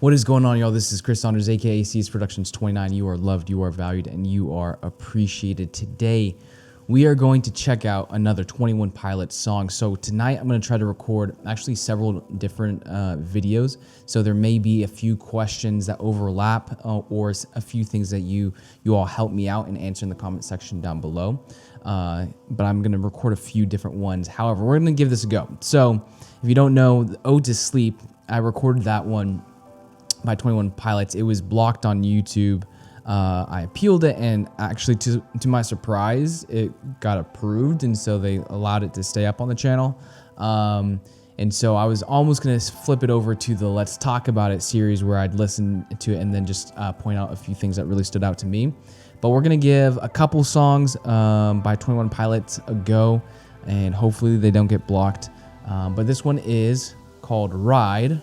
What is going on, y'all? This is Chris Saunders, aka CSProductions.29. You are loved, you are valued, and you are appreciated. Today, we are going to check out another 21 Pilots song. So tonight, I'm going to try to record actually several different videos. So there may be a few questions that overlap or a few things that you all help me out and answer in the comment section down below. But I'm going to record a few different ones. However, we're going to give this a go. So if you don't know, the Ode to Sleep, I recorded that one by 21 Pilots. It was blocked on YouTube. I appealed it, and actually to my surprise, it got approved, and so they allowed it to stay up on the channel. And so I was almost going to flip it over to the Let's Talk About It series where I'd listen to it and then just point out a few things that really stood out to me. But we're going to give a couple songs by 21 Pilots a go, and hopefully they don't get blocked. But this one is called Ride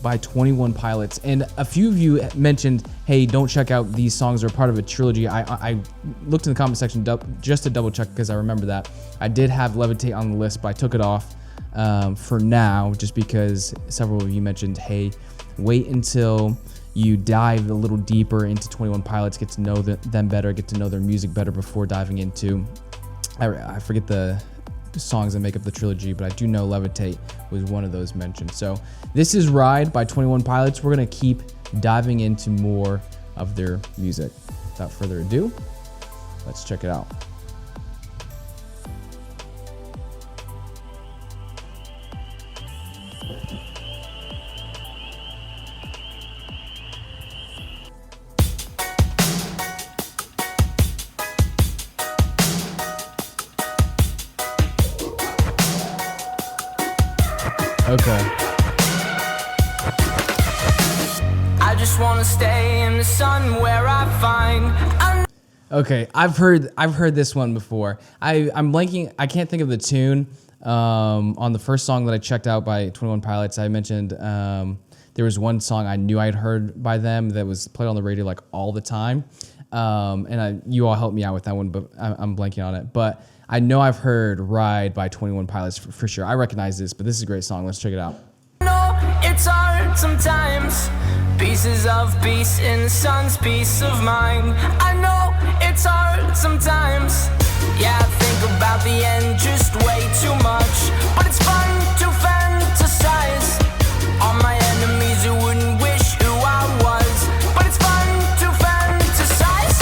by 21 Pilots. And a few of you mentioned, hey, don't check out these songs, they're part of a trilogy. I looked in the comment section just to double check because I remember that. I did have Levitate on the list, but I took it off for now just because several of you mentioned, hey, wait until you dive a little deeper into 21 Pilots, get to know them better, get to know their music better before diving into, I forget the songs that make up the trilogy, but I do know Levitate was one of those mentioned. So this is Ride by 21 Pilots. We're going to keep diving into more of their music. Without further ado, let's check it out. Okay. I just wanna stay in the sun where I find. Okay, I've heard this one before. I'm blanking. I can't think of the tune. On the first song that I checked out by 21 Pilots, I mentioned there was one song I knew I'd heard by them that was played on the radio like all the time. And you all helped me out with that one, but I'm blanking on it. But I know I've heard Ride by 21 Pilots for sure. I recognize this, but this is a great song. Let's check it out. No, it's hard sometimes. Pieces of peace in the sun's peace of mind. I know it's hard sometimes. Yeah, I think about the end just way too much. But it's fun to fantasize on my enemies who wouldn't wish who I was. But it's fun to fantasize.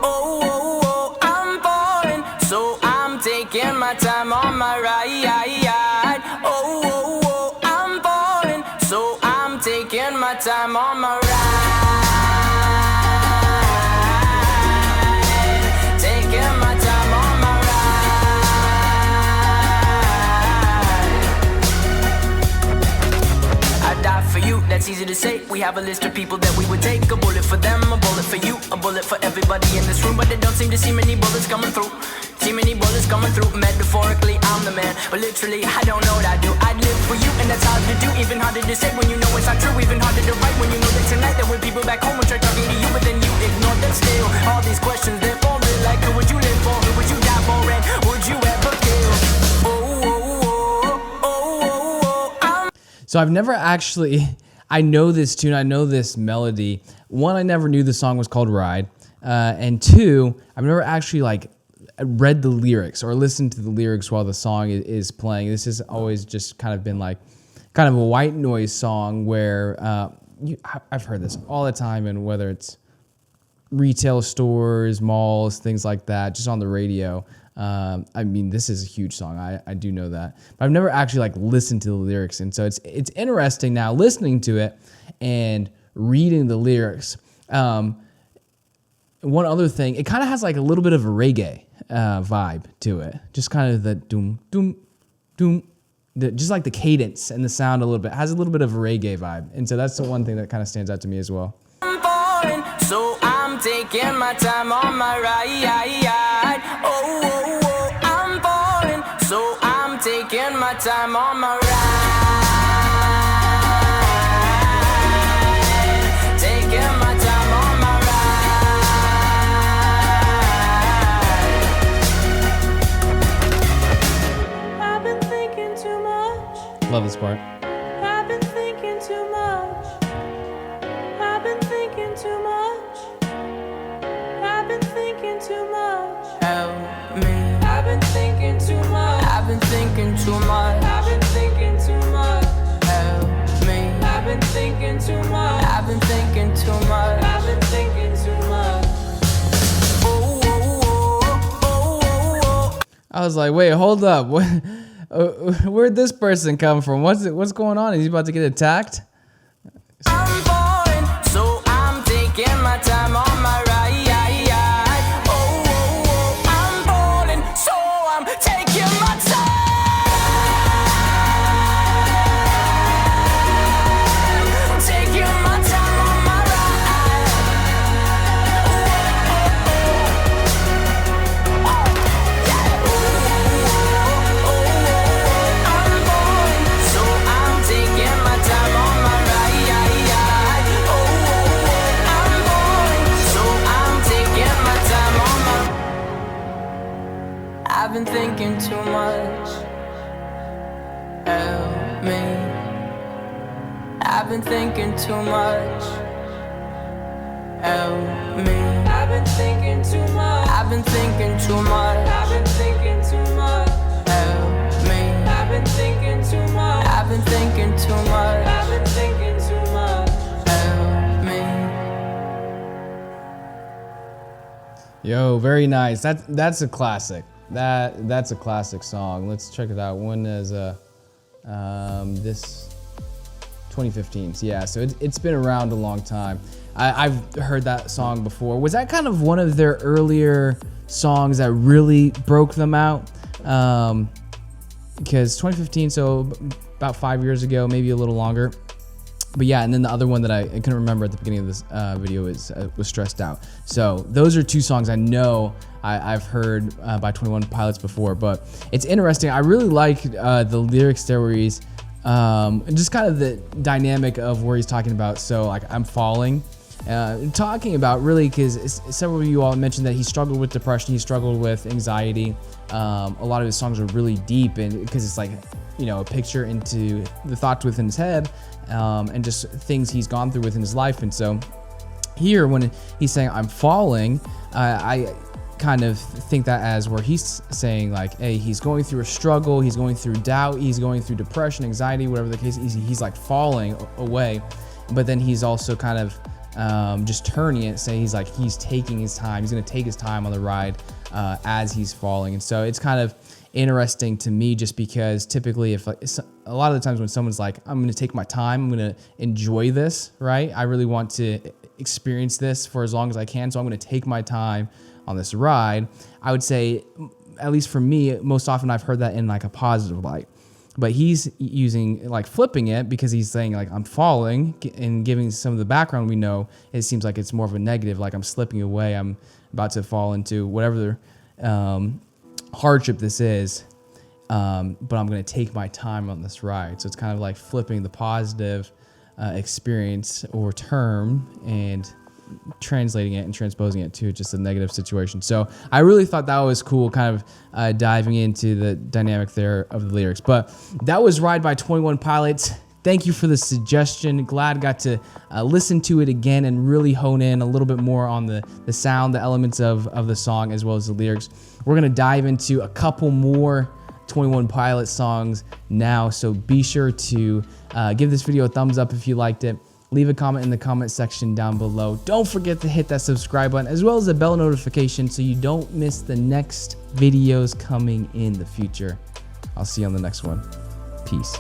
Oh, I'm falling, so I'm taking my time on my ride. Oh, I'm falling, so I'm taking my time on my ride. Taking my time on my ride. I die for you, that's easy to say. We have a list of people that we would take. A bullet for them, a bullet for you, a bullet for everybody in this room. But they don't seem to see many bullets coming through. See many bullets coming through. Metaphorically, I'm the man, but literally, I don't know what I do. I'd live for you, and that's hard to do. Even harder to say when you know it's not true. Even harder to write when you know that tonight there were people back home who tried talking to you, but then you ignored them still. All these questions, they're falling like, who would you live for? Who would you die for? And would you ever kill? So I've never actually, I know this tune, I know this melody. One, I never knew the song was called Ride. And two, I've never actually like read the lyrics or listened to the lyrics while the song is playing. This has always just kind of been like kind of a white noise song where I've heard this all the time, and whether it's retail stores, malls, things like that, just on the radio. I mean, this is a huge song. I do know that, but I've never actually like listened to the lyrics, and so it's interesting now listening to it and reading the lyrics. One other thing, it kind of has like a little bit of a reggae vibe to it, just kind of the doom doom doom, just like the cadence and the sound a little bit. It has a little bit of a reggae vibe, and so that's the one thing that kind of stands out to me as well. I'm falling, so I'm taking my time on my ride. Oh, I'm falling, so I'm taking my time on my ride. Taking my time on my ride. I've been thinking too much. Love this part. I've been too much. I've been thinking too much. Help me. I've been thinking too much. I've been thinking too much. I've been thinking too much. Help me. I've been thinking too much. I've been thinking too much. I've been thinking too much. Oh, oh, oh, oh, oh, oh. I was like, wait, hold up. Where'd this person come from? What's going on? Is he about to get attacked? I'm falling, so I'm taking my time on my ride. Oh, oh, oh, I'm falling, so I'm taking my time. Taking my time on my ride. Oh, oh, yeah. Oh, I'm falling, so I'm taking my time on my ride. I've been thinking too much. Help me. I've been thinking too much. Help me. I've been thinking too much. I've been thinking too much. I've been thinking too much. Help me. I've been thinking too much. I've been thinking too much. I've been thinking too much. Help me. Yo, very nice. That's a classic. That's a classic song. Let's check it out. When is this 2015? So yeah, so it's been around a long time. I've heard that song before. Was that kind of one of their earlier songs that really broke them out? Because 2015, so about 5 years ago, maybe a little longer. But yeah, and then the other one that I couldn't remember at the beginning of this video was Stressed Out. So those are two songs I know I've heard by 21 Pilots before, but it's interesting. I really like the lyrics there where he's just kind of the dynamic of where he's talking about. So like, I'm falling, talking about really, because several of you all mentioned that he struggled with depression, he struggled with anxiety. A lot of his songs are really deep, and because it's like, you know, a picture into the thoughts within his head, and just things he's gone through within his life. And so here, when he's saying I'm falling, I kind of think that as where he's saying like, hey, he's going through a struggle, he's going through doubt, he's going through depression, anxiety, whatever the case is, he's like falling away. But then he's also kind of just turning it, saying he's taking his time, he's going to take his time on the ride as he's falling. And so it's kind of interesting to me, just because typically if like, a lot of the times when someone's like, I'm going to take my time, I'm going to enjoy this, right? I really want to experience this for as long as I can, so I'm going to take my time on this ride. I would say, at least for me, most often I've heard that in like a positive light. But he's using, like, flipping it, because he's saying like, I'm falling, and giving some of the background we know, it seems like it's more of a negative, like I'm slipping away, I'm about to fall into whatever hardship this is, but I'm going to take my time on this ride. So it's kind of like flipping the positive experience or term and translating it and transposing it to just a negative situation. So I really thought that was cool, kind of diving into the dynamic there of the lyrics. But that was Ride by 21 Pilots. Thank you for the suggestion. Glad got to listen to it again and really hone in a little bit more on the sound, the elements of the song, as well as the lyrics. We're going to dive into a couple more 21 Pilots songs now, so be sure to give this video a thumbs up if you liked it. Leave a comment in the comment section down below. Don't forget to hit that subscribe button, as well as the bell notification, so you don't miss the next videos coming in the future. I'll see you on the next one. Peace.